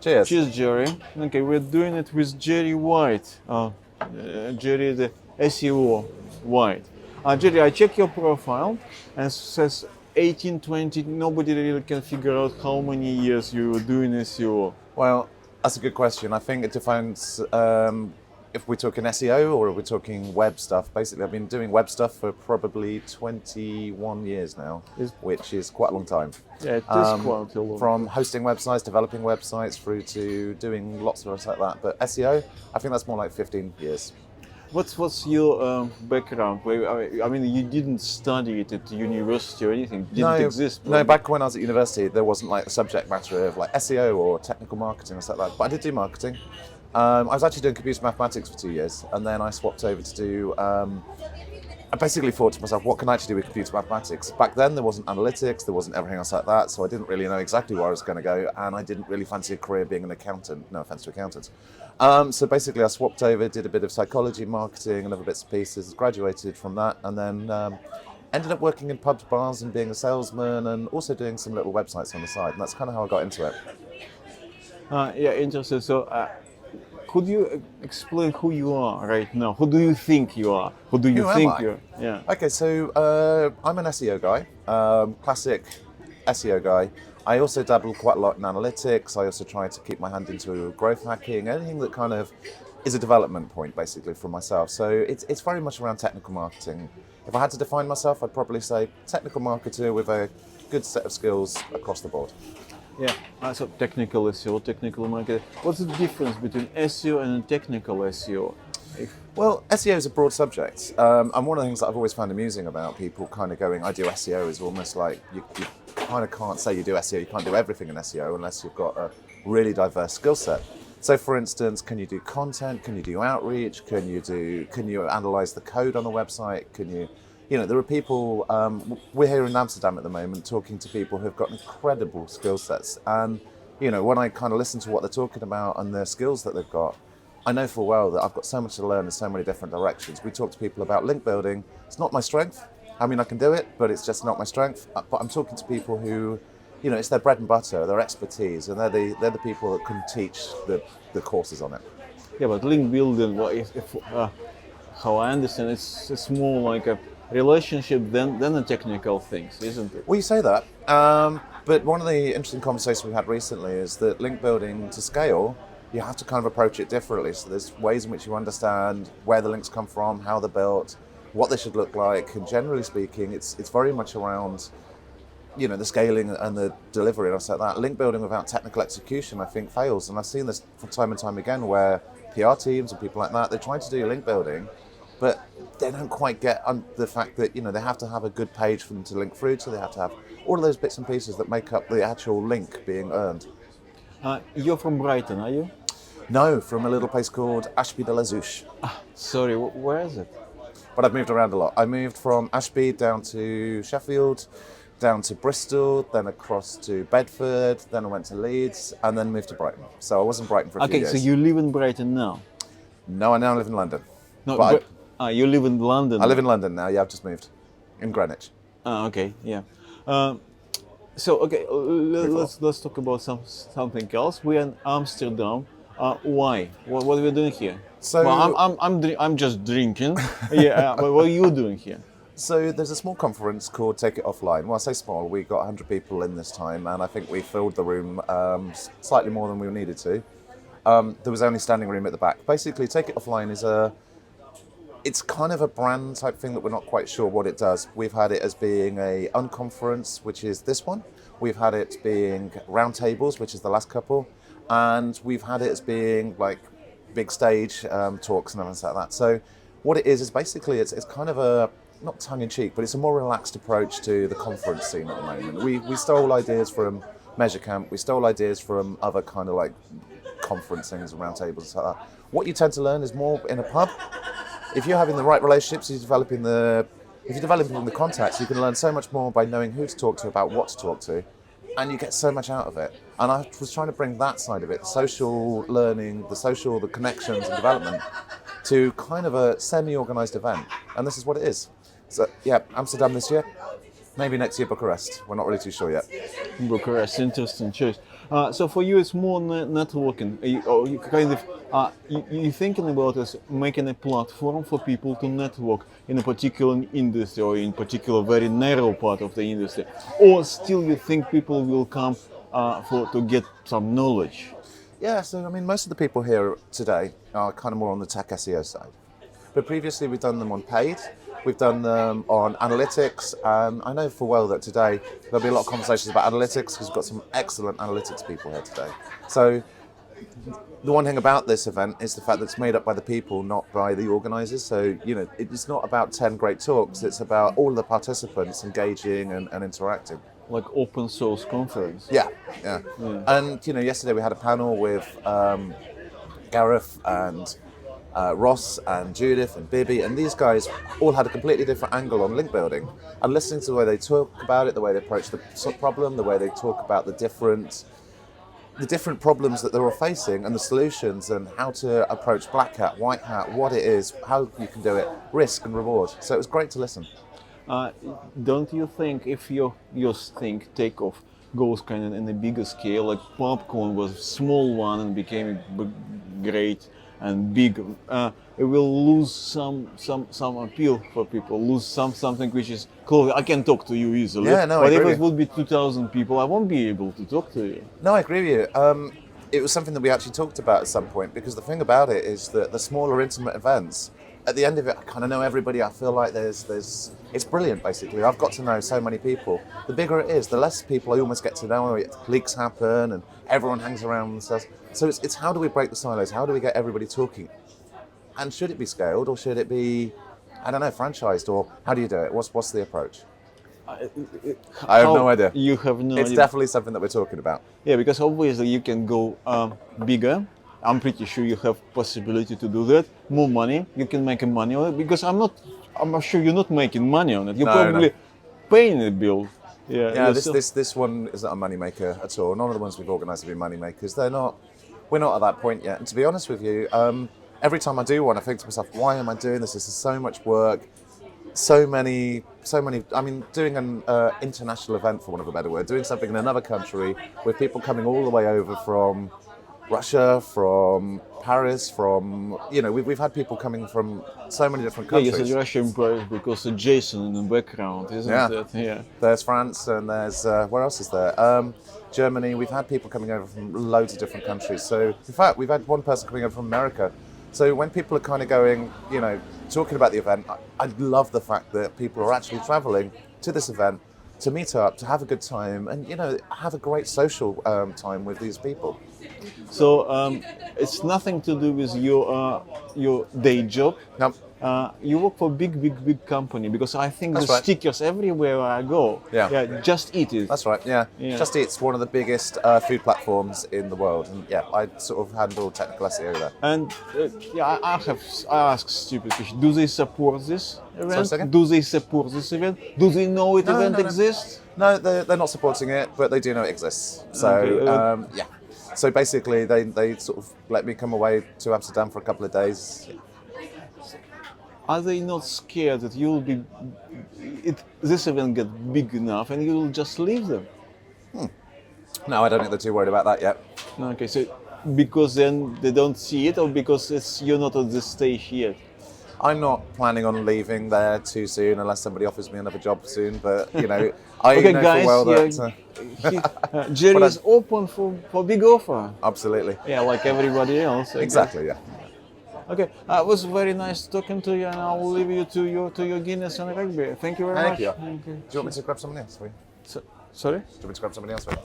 Cheers. Cheers, Gerry. Okay, we're doing it with Gerry White. Gerry, the SEO White. Gerry, I check your profile and it says 1820. Nobody really can figure out how many years you were doing SEO. Well, that's a good question. I think it defines if we're talking SEO or if we're talking web stuff. Basically, I've been doing web stuff for probably 21 years now, which is quite a long time. Yeah, it is quite a long From hosting websites, developing websites, through to doing lots of stuff like that. But SEO, I think that's more like 15 years. What's your background? I mean, you didn't study it at university or anything. It didn't exist. No, back when I was at university, there wasn't like a subject matter of like SEO or technical marketing or stuff like that. But I did do marketing. I was actually doing computer mathematics for 2 years, and then I swapped over to do. I basically thought to myself, what can I actually do with computer mathematics? Back then, there wasn't analytics, there wasn't everything else like that, so I didn't really know exactly where I was going to go, and I didn't really fancy a career being an accountant. No offense to accountants. So basically, I swapped over, did a bit of psychology, marketing, and other bits and pieces, graduated from that, and then ended up working in pubs, bars, and being a salesman, and also doing some little websites on the side, and that's kind of how I got into it. Yeah, interesting. So, could you explain who you are right now? Who do you think you are? Who do you think you're? Yeah. Okay, so I'm an SEO guy, classic SEO guy. I also dabble quite a lot in analytics. I also try to keep my hand into growth hacking, anything that kind of is a development point, basically, for myself. So it's very much around technical marketing. If I had to define myself, I'd probably say technical marketer with a good set of skills across the board. Yeah, so technical SEO, technical marketing. What's the difference between SEO and technical SEO? Well, SEO is a broad subject. And one of the things that I've always found amusing about people kind of going, I do SEO, is almost like you kind of can't say you do SEO, you can't do everything in SEO unless you've got a really diverse skill set. So for instance, can you do content? Can you do outreach? Can you analyze the code on the website? There are people, we're here in Amsterdam at the moment talking to people who've got incredible skill sets. And, when I kind of listen to what they're talking about and the skills that they've got, I know full well that I've got so much to learn in so many different directions. We talk to people about link building. It's not my strength. I mean, I can do it, but it's just not my strength. But I'm talking to people who, it's their bread and butter, their expertise, and they're the people that can teach the courses on it. Yeah, but link building, how I understand, it's more like a relationship than the technical things, isn't it? Well, you say that, but one of the interesting conversations we had recently is that link building to scale, you have to kind of approach it differently. So there's ways in which you understand where the links come from, how they're built, what they should look like, and generally speaking, it's very much around, the scaling and the delivery and stuff like that. Link building without technical execution, I think, fails, and I've seen this from time and time again where PR teams and people like that, they're trying to do link building, but they don't quite get the fact that, they have to have a good page for them to link through to, they have to have all of those bits and pieces that make up the actual link being earned. You're from Brighton, are you? No, from a little place called Ashby de la Zouch. Sorry, where is it? But I've moved around a lot. I moved from Ashby down to Sheffield, down to Bristol, then across to Bedford, then I went to Leeds, and then moved to Brighton. So I was in Brighton for a few years. Okay, so you live in Brighton now? No, I now live in London. No, you live in London? I live in London now, yeah, I've just moved. In Greenwich. Okay, yeah. Let's talk about something else. We're in Amsterdam. Why? What are we doing here? So I'm just drinking. Yeah. What are you doing here? So there's a small conference called Take It Offline. Well, I say small. We got 100 people in this time, and I think we filled the room slightly more than we needed to. There was only standing room at the back. Basically, Take It Offline it's kind of a brand type thing that we're not quite sure what it does. We've had it as being a unconference, which is this one. We've had it being roundtables, which is the last couple. And we've had it as being like big stage talks and everything like that. So what it is basically, it's kind of a, not tongue-in-cheek, but it's a more relaxed approach to the conference scene at the moment. We stole ideas from Measure Camp, we stole ideas from other kind of like conference things and roundtables and stuff like that. What you tend to learn is more in a pub. If you're having the right relationships, if you're developing the contacts, you can learn so much more by knowing who to talk to about what to talk to, and you get so much out of it. And I was trying to bring that side of it, the social learning, the connections and development, to kind of a semi-organised event. And this is what it is. So yeah, Amsterdam this year, maybe next year Bucharest. We're not really too sure yet. Bucharest, interesting choice. So for you, it's more networking. You kind of you thinking about as making a platform for people to network in a particular industry or in particular very narrow part of the industry, or still you think people will come to get some knowledge? Yeah, so I mean, most of the people here today are kind of more on the tech SEO side. But previously we've done them on paid, we've done them on analytics, and I know full well that today there'll be a lot of conversations about analytics because we've got some excellent analytics people here today. So the one thing about this event is the fact that it's made up by the people, not by the organisers. So, you know, it's not about 10 great talks, it's about all the participants engaging and interacting. Like open source conference. Yeah. And, you know, yesterday we had a panel with Gareth and Ross and Judith and Bibby, and these guys all had a completely different angle on link building. And listening to the way they talk about it, the way they approach the problem, the way they talk about the different problems that they're all facing and the solutions and how to approach black hat, white hat, what it is, how you can do it, risk and reward. So it was great to listen. Don't you think if your takeoff goes kind of in a bigger scale, like popcorn was a small one and became great and big, it will lose some appeal for people, lose something which is close. I can talk to you easily. Yeah, no, but I if agree it would be 2,000 people, I won't be able to talk to you. No, I agree with you. It was something that we actually talked about at some point, because the thing about it is that the smaller intimate events, at the end of it, I kind of know everybody. I feel like it's brilliant, basically. I've got to know so many people. The bigger it is, the less people I almost get to know. Leaks happen and everyone hangs around themselves. So it's how do we break the silos? How do we get everybody talking? And should it be scaled, or should it be, I don't know, franchised, or how do you do it? What's the approach? I have no idea. You have no idea. It's definitely something that we're talking about. Yeah, because obviously you can go bigger. I'm pretty sure you have possibility to do that. More money, you can make money on it. Because I'm not sure you're not making money on it. You're probably paying the bill. Yeah. This one is not a money maker at all. None of the ones we've organised have been money makers. We're not at that point yet. And to be honest with you, every time I do one, I think to myself, why am I doing this? This is so much work. So many. I mean, doing an international event, for want of a better word, doing something in another country with people coming all the way over from Russia, from Paris, from, you know, we've had people coming from so many different countries. Yeah, you said Russia in Paris because of Jason in the background, isn't it? Yeah. There's France and there's, where else is there? Germany. We've had people coming over from loads of different countries. So, in fact, we've had one person coming over from America. So when people are kind of going, you know, talking about the event, I love the fact that people are actually traveling to this event to meet up, to have a good time, and, you know, have a great social time with these people. So it's nothing to do with your day job. No. You work for big company, because I think That's the right. stickers everywhere I go. Yeah. Just Eat it. That's right, yeah. Just Eat's one of the biggest food platforms in the world, and yeah, I sort of handle technical SEO there. And I ask stupid question. Do they support this event? Sorry, Do they support this event? Do they know it event exists? No, they're not supporting it, but they do know it exists. So, Okay, yeah. So basically, they sort of let me come away to Amsterdam for a couple of days. Are they not scared that this event get big enough and you will just leave them? No, I don't think they're too worried about that yet. Okay, so because then they don't see it, or because you're not at this stage yet? I'm not planning on leaving there too soon unless somebody offers me another job soon. But, you know, I Okay, know guys, full well that... Gerry is open for big offer. Absolutely. Yeah, like everybody else. Okay. Exactly, yeah. Okay, it was very nice talking to you, and I'll leave you to your Guinness and rugby. Thank you very much. Thank you. Do you want me to grab somebody else for you? Sorry? Do you want me to grab somebody else for you?